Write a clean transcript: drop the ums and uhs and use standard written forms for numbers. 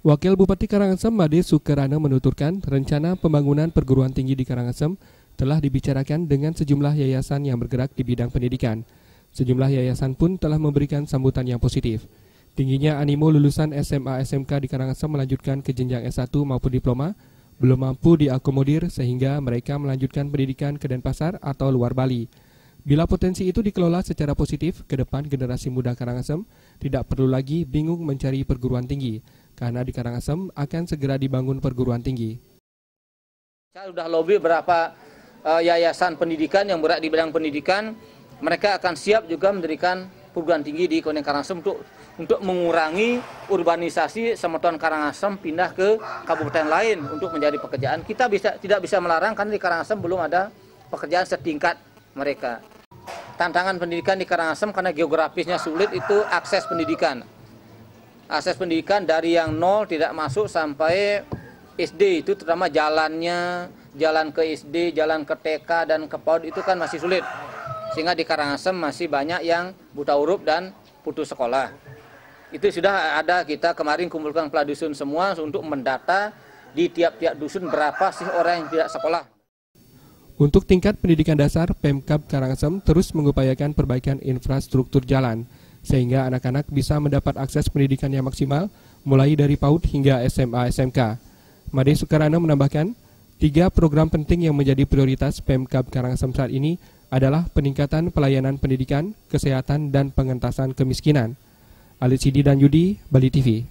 Wakil Bupati Karangasem Made Sukerana menuturkan rencana pembangunan perguruan tinggi di Karangasem telah dibicarakan dengan sejumlah yayasan yang bergerak di bidang pendidikan. Sejumlah yayasan pun telah memberikan sambutan yang positif. Tingginya animo lulusan SMA SMK di Karangasem melanjutkan ke jenjang S1 maupun diploma belum mampu diakomodir sehingga mereka melanjutkan pendidikan ke Denpasar atau luar Bali. Bila potensi itu dikelola secara positif, ke depan generasi muda Karangasem tidak perlu lagi bingung mencari perguruan tinggi, karena di Karangasem akan segera dibangun perguruan tinggi. Saya sudah lobby beberapa yayasan pendidikan yang bergerak di bidang pendidikan, mereka akan siap juga mendirikan perguruan tinggi di Kabupaten Karangasem untuk mengurangi urbanisasi Semeton Karangasem pindah ke kabupaten lain untuk menjadi pekerjaan. Kita tidak bisa melarang karena di Karangasem belum ada pekerjaan setingkat mereka. Tantangan pendidikan di Karangasem karena geografisnya sulit itu akses pendidikan. Akses pendidikan dari yang nol tidak masuk sampai SD itu terutama jalannya, jalan ke SD, jalan ke TK dan ke PAUD itu kan masih sulit. Sehingga di Karangasem masih banyak yang buta huruf dan putus sekolah. Itu sudah ada, kita kemarin kumpulkan kepala dusun semua untuk mendata di tiap-tiap dusun berapa sih orang yang tidak sekolah. Untuk tingkat pendidikan dasar, Pemkab Karangasem terus mengupayakan perbaikan infrastruktur jalan, sehingga anak-anak bisa mendapat akses pendidikan yang maksimal, mulai dari PAUD hingga SMA SMK. Made Sukerana menambahkan, 3 program penting yang menjadi prioritas Pemkab Karangasem saat ini adalah peningkatan pelayanan pendidikan, kesehatan, dan pengentasan kemiskinan. Alit Sidi dan Yudi, Bali TV.